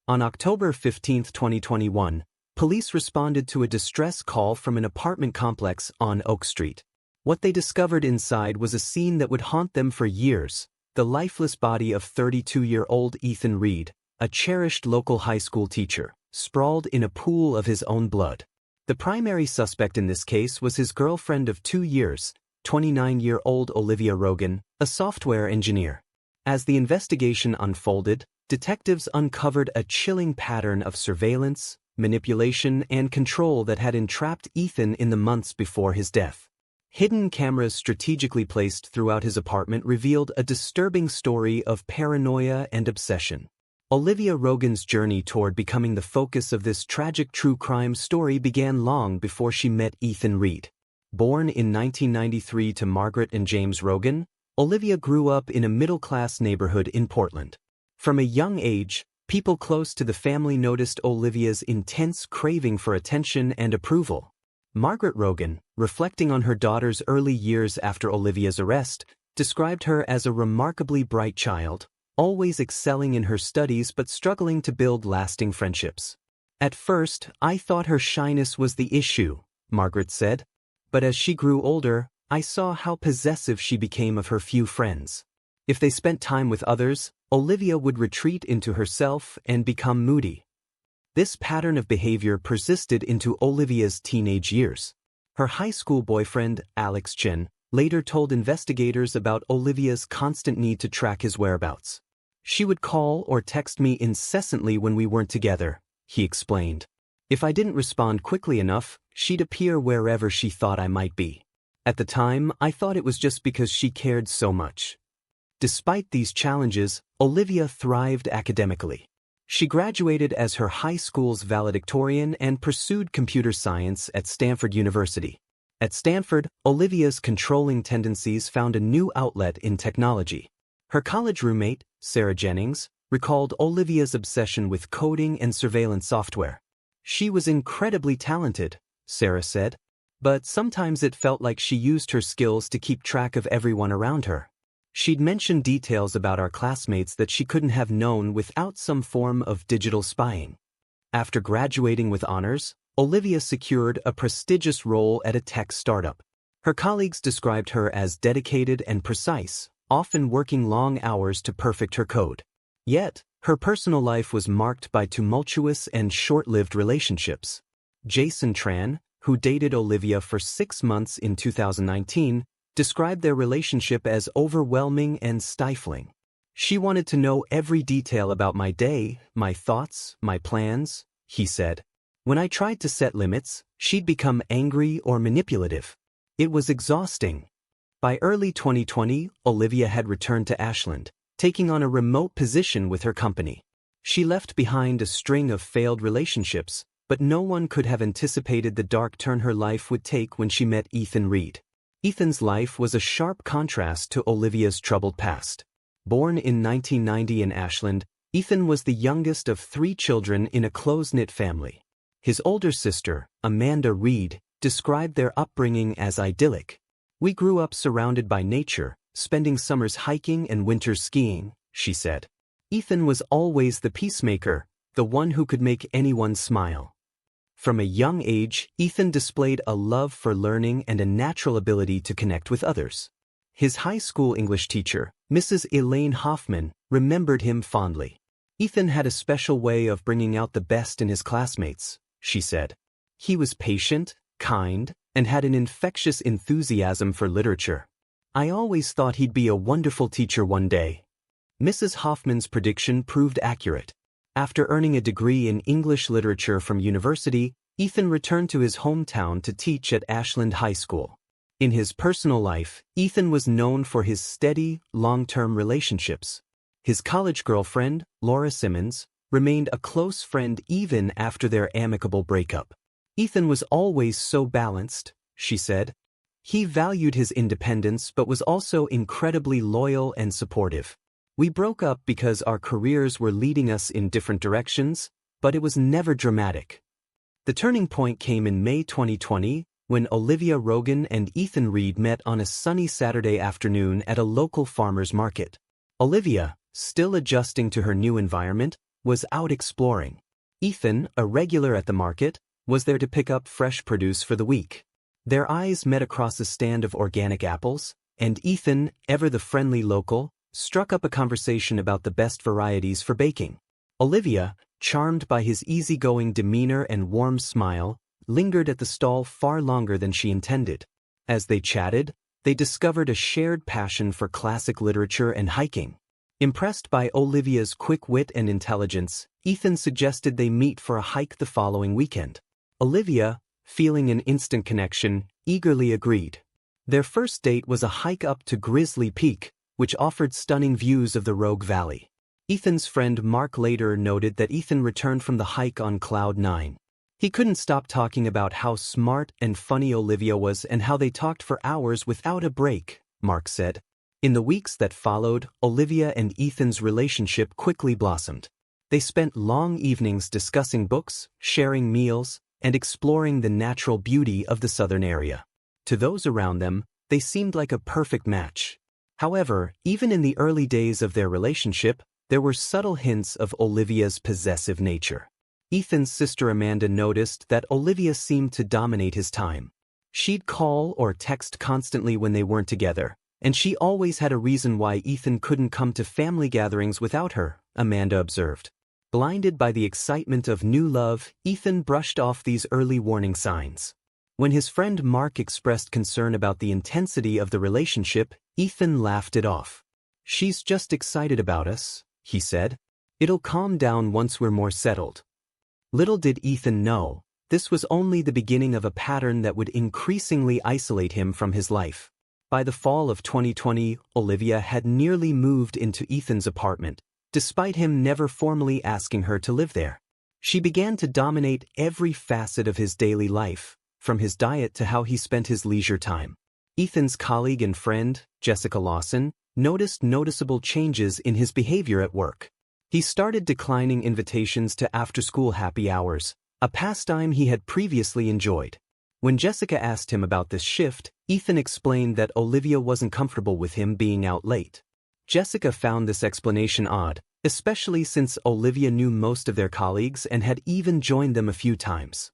On October 15, 2021, police responded to a distress call from an apartment complex on Oak Street. What they discovered inside was a scene that would haunt them for years: the lifeless body of 32-year-old Ethan Reed, a cherished local high school teacher, sprawled in a pool of his own blood. The primary suspect in this case was his girlfriend of 2 years, 29-year-old Olivia Rogan, a software engineer. As the investigation unfolded, detectives uncovered a chilling pattern of surveillance, manipulation, and control that had entrapped Ethan in the months before his death. Hidden cameras strategically placed throughout his apartment revealed a disturbing story of paranoia and obsession. Olivia Rogan's journey toward becoming the focus of this tragic true crime story began long before she met Ethan Reed. Born in 1993 to Margaret and James Rogan, Olivia grew up in a middle-class neighborhood in Portland. From a young age, people close to the family noticed Olivia's intense craving for attention and approval. Margaret Rogan, reflecting on her daughter's early years after Olivia's arrest, described her as a remarkably bright child, always excelling in her studies but struggling to build lasting friendships. "At first, I thought her shyness was the issue," Margaret said. "But as she grew older, I saw how possessive she became of her few friends. If they spent time with others, Olivia would retreat into herself and become moody." This pattern of behavior persisted into Olivia's teenage years. Her high school boyfriend, Alex Chen, later told investigators about Olivia's constant need to track his whereabouts. "She would call or text me incessantly when we weren't together," he explained. "If I didn't respond quickly enough, she'd appear wherever she thought I might be. At the time, I thought it was just because she cared so much." Despite these challenges, Olivia thrived academically. She graduated as her high school's valedictorian and pursued computer science at Stanford University. At Stanford, Olivia's controlling tendencies found a new outlet in technology. Her college roommate, Sarah Jennings, recalled Olivia's obsession with coding and surveillance software. "She was incredibly talented," Sarah said, "but sometimes it felt like she used her skills to keep track of everyone around her. She'd mention details about our classmates that she couldn't have known without some form of digital spying." After graduating with honors, Olivia secured a prestigious role at a tech startup. Her colleagues described her as dedicated and precise, often working long hours to perfect her code. Yet, her personal life was marked by tumultuous and short-lived relationships. Jason Tran, who dated Olivia for 6 months in 2019, described their relationship as overwhelming and stifling. "She wanted to know every detail about my day, my thoughts, my plans," he said. "When I tried to set limits, she'd become angry or manipulative. It was exhausting." By early 2020, Olivia had returned to Ashland, taking on a remote position with her company. She left behind a string of failed relationships, but no one could have anticipated the dark turn her life would take when she met Ethan Reed. Ethan's life was a sharp contrast to Olivia's troubled past. Born in 1990 in Ashland, Ethan was the youngest of 3 children in a close-knit family. His older sister, Amanda Reed, described their upbringing as idyllic. "We grew up surrounded by nature, spending summers hiking and winters skiing," she said. "Ethan was always the peacemaker, the one who could make anyone smile." From a young age, Ethan displayed a love for learning and a natural ability to connect with others. His high school English teacher, Mrs. Elaine Hoffman, remembered him fondly. "Ethan had a special way of bringing out the best in his classmates," she said. "He was patient, kind, and had an infectious enthusiasm for literature. I always thought he'd be a wonderful teacher one day." Mrs. Hoffman's prediction proved accurate. After earning a degree in English literature from university, Ethan returned to his hometown to teach at Ashland High School. In his personal life, Ethan was known for his steady, long-term relationships. His college girlfriend, Laura Simmons, remained a close friend even after their amicable breakup. "Ethan was always so balanced," she said. "He valued his independence but was also incredibly loyal and supportive. We broke up because our careers were leading us in different directions, but it was never dramatic." The turning point came in May 2020, when Olivia Rogan and Ethan Reed met on a sunny Saturday afternoon at a local farmer's market. Olivia, still adjusting to her new environment, was out exploring. Ethan, a regular at the market, was there to pick up fresh produce for the week. Their eyes met across a stand of organic apples, and Ethan, ever the friendly local, struck up a conversation about the best varieties for baking. Olivia, charmed by his easygoing demeanor and warm smile, lingered at the stall far longer than she intended. As they chatted, they discovered a shared passion for classic literature and hiking. Impressed by Olivia's quick wit and intelligence, Ethan suggested they meet for a hike the following weekend. Olivia, feeling an instant connection, eagerly agreed. Their first date was a hike up to Grizzly Peak, which offered stunning views of the Rogue Valley. Ethan's friend Mark later noted that Ethan returned from the hike on cloud 9. He couldn't stop talking about how smart and funny Olivia was and how they talked for hours without a break, Mark said. In the weeks that followed, Olivia and Ethan's relationship quickly blossomed. They spent long evenings discussing books, sharing meals, and exploring the natural beauty of the southern area. To those around them, they seemed like a perfect match. However, even in the early days of their relationship, there were subtle hints of Olivia's possessive nature. Ethan's sister Amanda noticed that Olivia seemed to dominate his time. She'd call or text constantly when they weren't together, and she always had a reason why Ethan couldn't come to family gatherings without her, Amanda observed. Blinded by the excitement of new love, Ethan brushed off these early warning signs. When his friend Mark expressed concern about the intensity of the relationship, Ethan laughed it off. "She's just excited about us," he said. "It'll calm down once we're more settled." Little did Ethan know, this was only the beginning of a pattern that would increasingly isolate him from his life. By the fall of 2020, Olivia had nearly moved into Ethan's apartment, despite him never formally asking her to live there. She began to dominate every facet of his daily life, from his diet to how he spent his leisure time. Ethan's colleague and friend, Jessica Lawson, noticed noticeable changes in his behavior at work. He started declining invitations to after-school happy hours, a pastime he had previously enjoyed. When Jessica asked him about this shift, Ethan explained that Olivia wasn't comfortable with him being out late. Jessica found this explanation odd, especially since Olivia knew most of their colleagues and had even joined them a few times.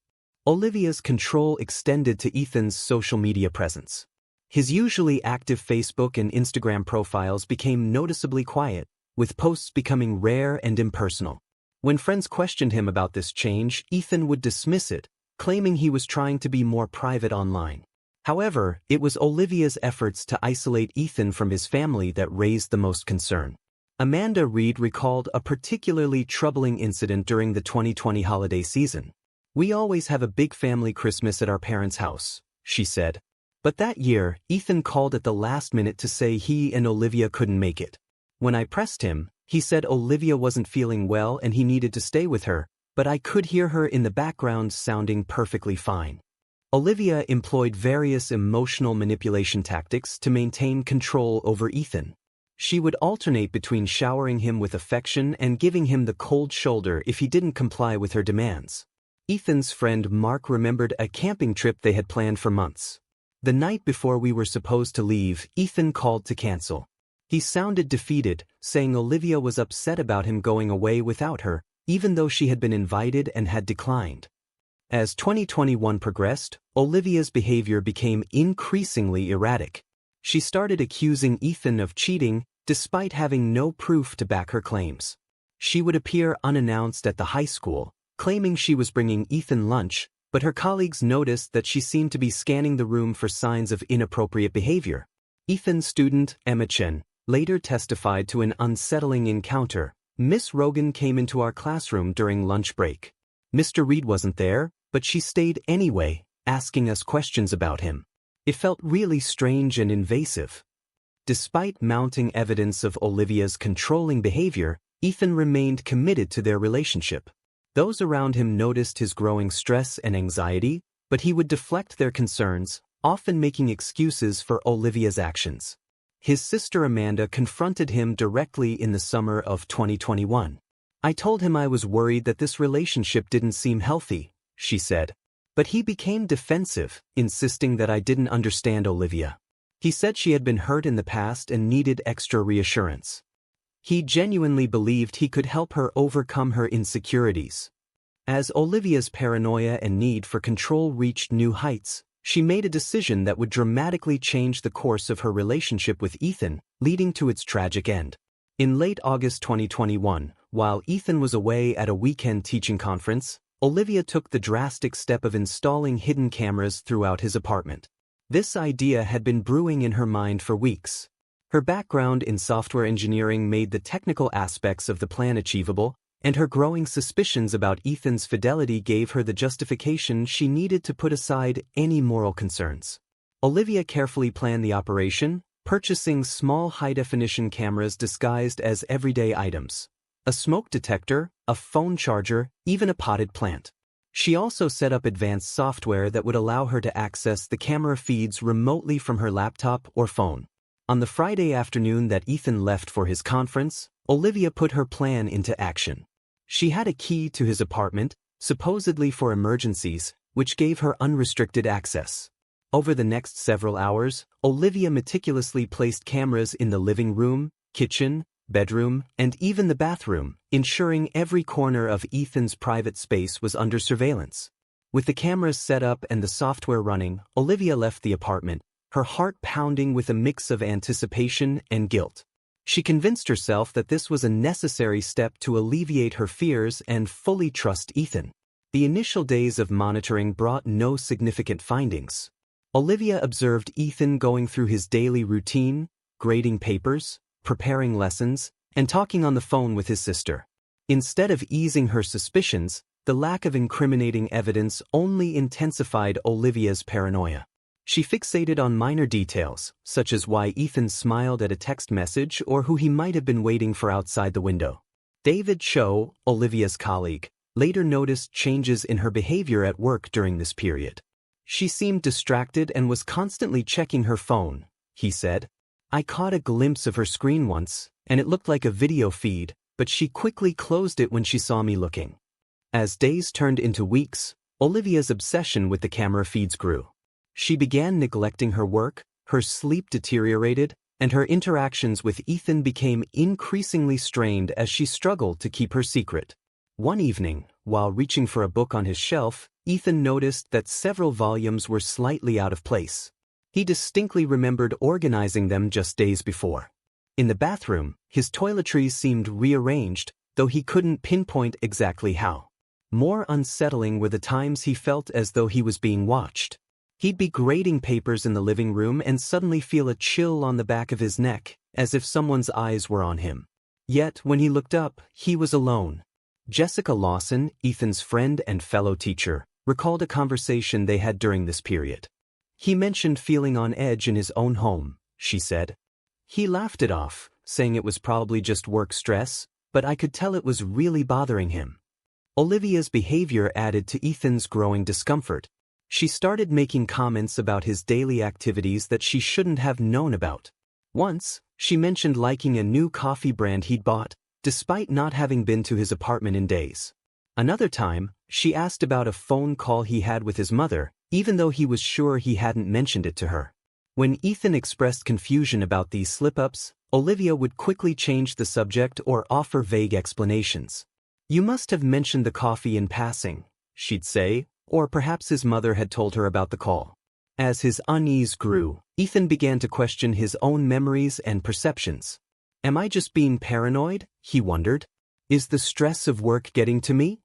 Olivia's control extended to Ethan's social media presence. His usually active Facebook and Instagram profiles became noticeably quiet, with posts becoming rare and impersonal. When friends questioned him about this change, Ethan would dismiss it, claiming he was trying to be more private online. However, it was Olivia's efforts to isolate Ethan from his family that raised the most concern. Amanda Reed recalled a particularly troubling incident during the 2020 holiday season. "We always have a big family Christmas at our parents' house," she said. But that year, Ethan called at the last minute to say he and Olivia couldn't make it. When I pressed him, he said Olivia wasn't feeling well and he needed to stay with her, but I could hear her in the background sounding perfectly fine. Olivia employed various emotional manipulation tactics to maintain control over Ethan. She would alternate between showering him with affection and giving him the cold shoulder if he didn't comply with her demands. Ethan's friend Mark remembered a camping trip they had planned for months. The night before we were supposed to leave, Ethan called to cancel. He sounded defeated, saying Olivia was upset about him going away without her, even though she had been invited and had declined. As 2021 progressed, Olivia's behavior became increasingly erratic. She started accusing Ethan of cheating, despite having no proof to back her claims. She would appear unannounced at the high school, claiming she was bringing Ethan lunch, but her colleagues noticed that she seemed to be scanning the room for signs of inappropriate behavior. Ethan's student, Emma Chen, later testified to an unsettling encounter. "Miss Rogan came into our classroom during lunch break. Mr. Reed wasn't there, but she stayed anyway, asking us questions about him. It felt really strange and invasive." Despite mounting evidence of Olivia's controlling behavior, Ethan remained committed to their relationship. Those around him noticed his growing stress and anxiety, but he would deflect their concerns, often making excuses for Olivia's actions. His sister Amanda confronted him directly in the summer of 2021. "I told him I was worried that this relationship didn't seem healthy," she said. "But he became defensive, insisting that I didn't understand Olivia. He said she had been hurt in the past and needed extra reassurance." He genuinely believed he could help her overcome her insecurities. As Olivia's paranoia and need for control reached new heights, she made a decision that would dramatically change the course of her relationship with Ethan, leading to its tragic end. In late August 2021, while Ethan was away at a weekend teaching conference, Olivia took the drastic step of installing hidden cameras throughout his apartment. This idea had been brewing in her mind for weeks. Her background in software engineering made the technical aspects of the plan achievable, and her growing suspicions about Ethan's fidelity gave her the justification she needed to put aside any moral concerns. Olivia carefully planned the operation, purchasing small high-definition cameras disguised as everyday items: a smoke detector, a phone charger, even a potted plant. She also set up advanced software that would allow her to access the camera feeds remotely from her laptop or phone. On the Friday afternoon that Ethan left for his conference, Olivia put her plan into action. She had a key to his apartment, supposedly for emergencies, which gave her unrestricted access. Over the next several hours, Olivia meticulously placed cameras in the living room, kitchen, bedroom, and even the bathroom, ensuring every corner of Ethan's private space was under surveillance. With the cameras set up and the software running, Olivia left the apartment, her heart pounding with a mix of anticipation and guilt. She convinced herself that this was a necessary step to alleviate her fears and fully trust Ethan. The initial days of monitoring brought no significant findings. Olivia observed Ethan going through his daily routine, grading papers, preparing lessons, and talking on the phone with his sister. Instead of easing her suspicions, the lack of incriminating evidence only intensified Olivia's paranoia. She fixated on minor details, such as why Ethan smiled at a text message or who he might have been waiting for outside the window. David Cho, Olivia's colleague, later noticed changes in her behavior at work during this period. She seemed distracted and was constantly checking her phone, he said. I caught a glimpse of her screen once, and it looked like a video feed, but she quickly closed it when she saw me looking. As days turned into weeks, Olivia's obsession with the camera feeds grew. She began neglecting her work, her sleep deteriorated, and her interactions with Ethan became increasingly strained as she struggled to keep her secret. One evening, while reaching for a book on his shelf, Ethan noticed that several volumes were slightly out of place. He distinctly remembered organizing them just days before. In the bathroom, his toiletries seemed rearranged, though he couldn't pinpoint exactly how. More unsettling were the times he felt as though he was being watched. He'd be grading papers in the living room and suddenly feel a chill on the back of his neck, as if someone's eyes were on him. Yet, when he looked up, he was alone. Jessica Lawson, Ethan's friend and fellow teacher, recalled a conversation they had during this period. He mentioned feeling on edge in his own home, she said. He laughed it off, saying it was probably just work stress, but I could tell it was really bothering him. Olivia's behavior added to Ethan's growing discomfort. She started making comments about his daily activities that she shouldn't have known about. Once, she mentioned liking a new coffee brand he'd bought, despite not having been to his apartment in days. Another time, she asked about a phone call he had with his mother, even though he was sure he hadn't mentioned it to her. When Ethan expressed confusion about these slip-ups, Olivia would quickly change the subject or offer vague explanations. You must have mentioned the coffee in passing, she'd say, or perhaps his mother had told her about the call. As his unease grew, Ethan began to question his own memories and perceptions. Am I just being paranoid? He wondered. Is the stress of work getting to me?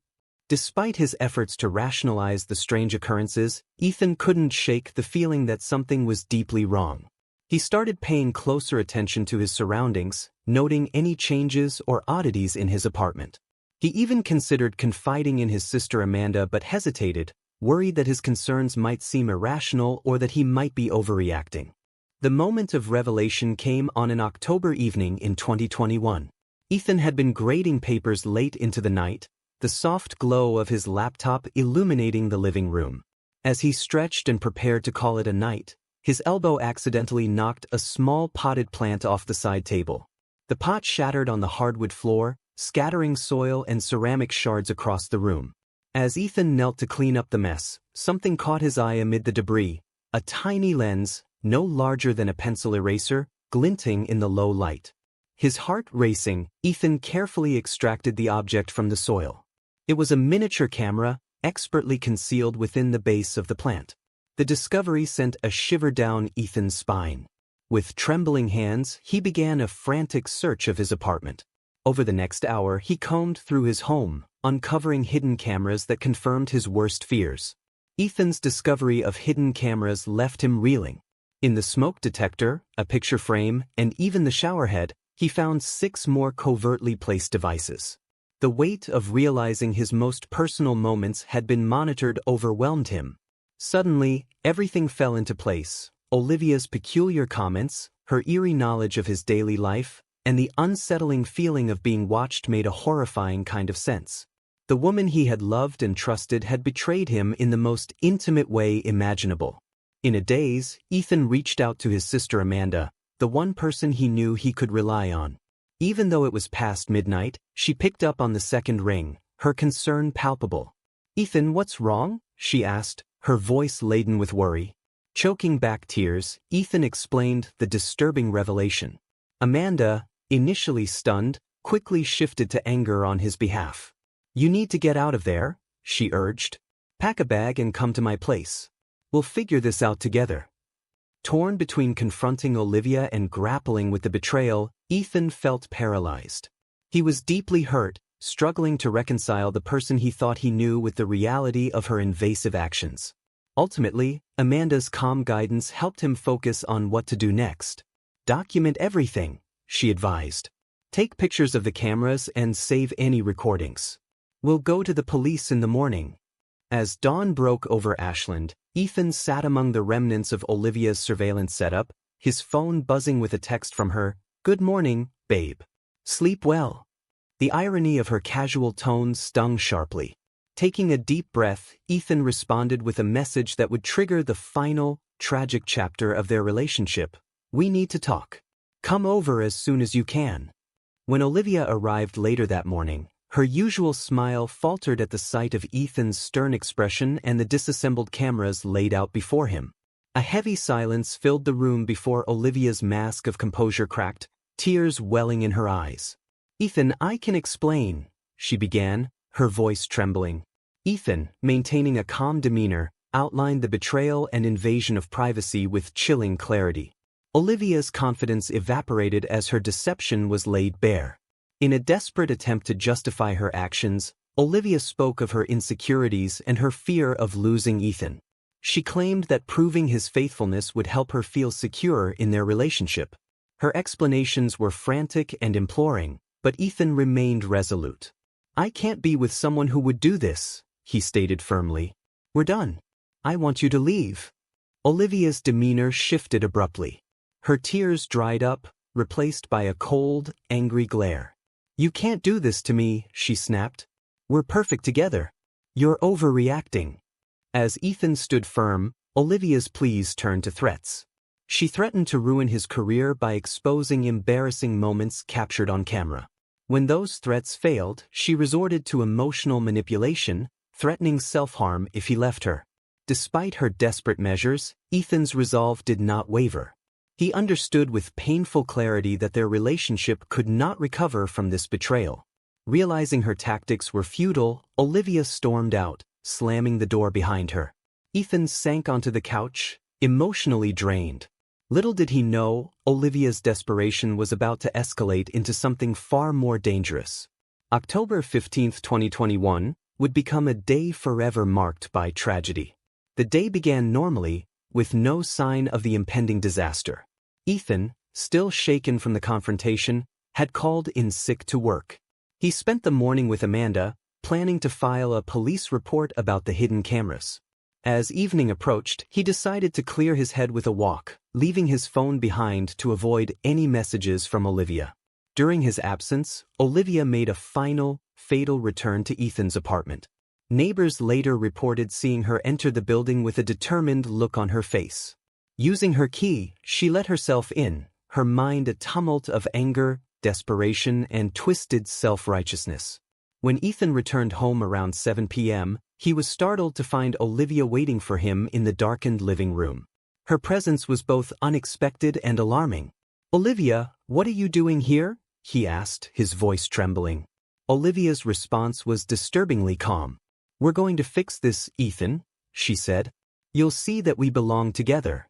Despite his efforts to rationalize the strange occurrences, Ethan couldn't shake the feeling that something was deeply wrong. He started paying closer attention to his surroundings, noting any changes or oddities in his apartment. He even considered confiding in his sister Amanda but hesitated, worried that his concerns might seem irrational or that he might be overreacting. The moment of revelation came on an October evening in 2021. Ethan had been grading papers late into the night, the soft glow of his laptop illuminating the living room. As he stretched and prepared to call it a night, his elbow accidentally knocked a small potted plant off the side table. The pot shattered on the hardwood floor, scattering soil and ceramic shards across the room. As Ethan knelt to clean up the mess, something caught his eye amid the debris, a tiny lens, no larger than a pencil eraser, glinting in the low light. His heart racing, Ethan carefully extracted the object from the soil. It was a miniature camera, expertly concealed within the base of the plant. The discovery sent a shiver down Ethan's spine. With trembling hands, he began a frantic search of his apartment. Over the next hour, he combed through his home, uncovering hidden cameras that confirmed his worst fears. Ethan's discovery of hidden cameras left him reeling. In the smoke detector, a picture frame, and even the showerhead, he found 6 more covertly placed devices. The weight of realizing his most personal moments had been monitored overwhelmed him. Suddenly, everything fell into place. Olivia's peculiar comments, her eerie knowledge of his daily life, and the unsettling feeling of being watched made a horrifying kind of sense. The woman he had loved and trusted had betrayed him in the most intimate way imaginable. In a daze, Ethan reached out to his sister Amanda, the one person he knew he could rely on. Even though it was past midnight, she picked up on the second ring, her concern palpable. "Ethan, what's wrong?" she asked, her voice laden with worry. Choking back tears, Ethan explained the disturbing revelation. Amanda, initially stunned, quickly shifted to anger on his behalf. "You need to get out of there," she urged. "Pack a bag and come to my place. We'll figure this out together." Torn between confronting Olivia and grappling with the betrayal, Ethan felt paralyzed. He was deeply hurt, struggling to reconcile the person he thought he knew with the reality of her invasive actions. Ultimately, Amanda's calm guidance helped him focus on what to do next. "Document everything," she advised. "Take pictures of the cameras and save any recordings. We'll go to the police in the morning." As dawn broke over Ashland, Ethan sat among the remnants of Olivia's surveillance setup, his phone buzzing with a text from her, "Good morning, babe. Sleep well." The irony of her casual tone stung sharply. Taking a deep breath, Ethan responded with a message that would trigger the final, tragic chapter of their relationship. "We need to talk. Come over as soon as you can." When Olivia arrived later that morning, her usual smile faltered at the sight of Ethan's stern expression and the disassembled cameras laid out before him. A heavy silence filled the room before Olivia's mask of composure cracked, tears welling in her eyes. "Ethan, I can explain," she began, her voice trembling. Ethan, maintaining a calm demeanor, outlined the betrayal and invasion of privacy with chilling clarity. Olivia's confidence evaporated as her deception was laid bare. In a desperate attempt to justify her actions, Olivia spoke of her insecurities and her fear of losing Ethan. She claimed that proving his faithfulness would help her feel secure in their relationship. Her explanations were frantic and imploring, but Ethan remained resolute. "I can't be with someone who would do this," he stated firmly. "We're done. I want you to leave." Olivia's demeanor shifted abruptly. Her tears dried up, replaced by a cold, angry glare. "You can't do this to me," she snapped. "We're perfect together. You're overreacting." As Ethan stood firm, Olivia's pleas turned to threats. She threatened to ruin his career by exposing embarrassing moments captured on camera. When those threats failed, she resorted to emotional manipulation, threatening self-harm if he left her. Despite her desperate measures, Ethan's resolve did not waver. He understood with painful clarity that their relationship could not recover from this betrayal. Realizing her tactics were futile, Olivia stormed out, slamming the door behind her. Ethan sank onto the couch, emotionally drained. Little did he know, Olivia's desperation was about to escalate into something far more dangerous. October 15, 2021, would become a day forever marked by tragedy. The day began normally, with no sign of the impending disaster. Ethan, still shaken from the confrontation, had called in sick to work. He spent the morning with Amanda, planning to file a police report about the hidden cameras. As evening approached, he decided to clear his head with a walk, leaving his phone behind to avoid any messages from Olivia. During his absence, Olivia made a final, fatal return to Ethan's apartment. Neighbors later reported seeing her enter the building with a determined look on her face. Using her key, she let herself in, her mind a tumult of anger, desperation, and twisted self-righteousness. When Ethan returned home around 7 p.m., he was startled to find Olivia waiting for him in the darkened living room. Her presence was both unexpected and alarming. "Olivia, what are you doing here?" he asked, his voice trembling. Olivia's response was disturbingly calm. "We're going to fix this, Ethan," she said. "You'll see that we belong together."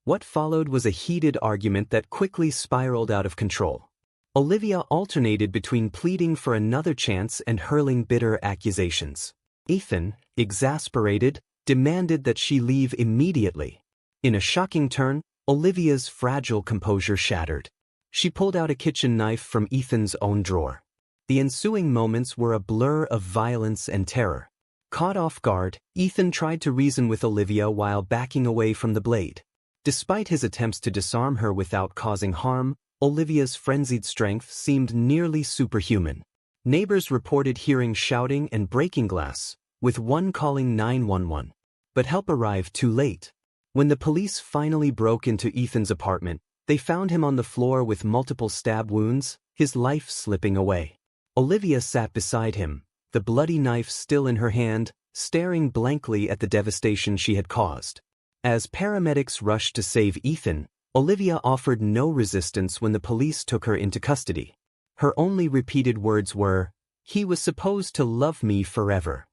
What followed was a heated argument that quickly spiraled out of control. Olivia alternated between pleading for another chance and hurling bitter accusations. Ethan, exasperated, demanded that she leave immediately. In a shocking turn, Olivia's fragile composure shattered. She pulled out a kitchen knife from Ethan's own drawer. The ensuing moments were a blur of violence and terror. Caught off guard, Ethan tried to reason with Olivia while backing away from the blade. Despite his attempts to disarm her without causing harm, Olivia's frenzied strength seemed nearly superhuman. Neighbors reported hearing shouting and breaking glass, with one calling 911. But help arrived too late. When the police finally broke into Ethan's apartment, they found him on the floor with multiple stab wounds, his life slipping away. Olivia sat beside him, the bloody knife still in her hand, staring blankly at the devastation she had caused. As paramedics rushed to save Ethan, Olivia offered no resistance when the police took her into custody. Her only repeated words were, "He was supposed to love me forever."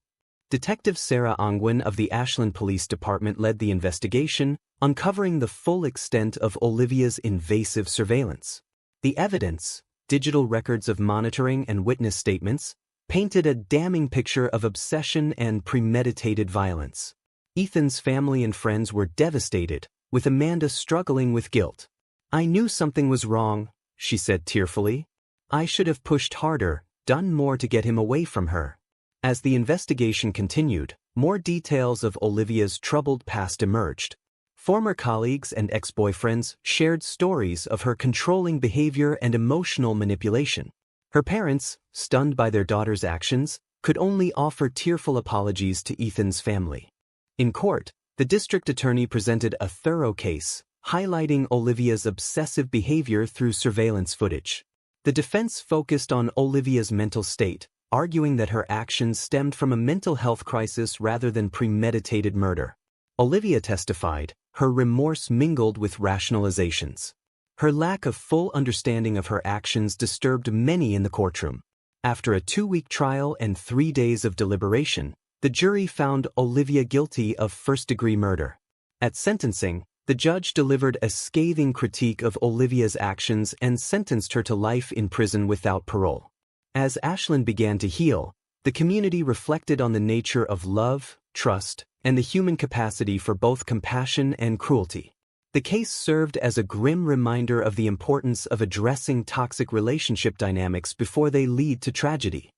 Detective Sarah Angwin of the Ashland Police Department led the investigation, uncovering the full extent of Olivia's invasive surveillance. The evidence, digital records of monitoring and witness statements, painted a damning picture of obsession and premeditated violence. Ethan's family and friends were devastated, with Amanda struggling with guilt. "I knew something was wrong," she said tearfully. "I should have pushed harder, done more to get him away from her." As the investigation continued, more details of Olivia's troubled past emerged. Former colleagues and ex-boyfriends shared stories of her controlling behavior and emotional manipulation. Her parents, stunned by their daughter's actions, could only offer tearful apologies to Ethan's family. In court, the district attorney presented a thorough case, highlighting Olivia's obsessive behavior through surveillance footage. The defense focused on Olivia's mental state, arguing that her actions stemmed from a mental health crisis rather than premeditated murder. Olivia testified, her remorse mingled with rationalizations. Her lack of full understanding of her actions disturbed many in the courtroom. After a 2-week trial and 3 days of deliberation, the jury found Olivia guilty of first-degree murder. At sentencing, the judge delivered a scathing critique of Olivia's actions and sentenced her to life in prison without parole. As Ashland began to heal, the community reflected on the nature of love, trust, and the human capacity for both compassion and cruelty. The case served as a grim reminder of the importance of addressing toxic relationship dynamics before they lead to tragedy.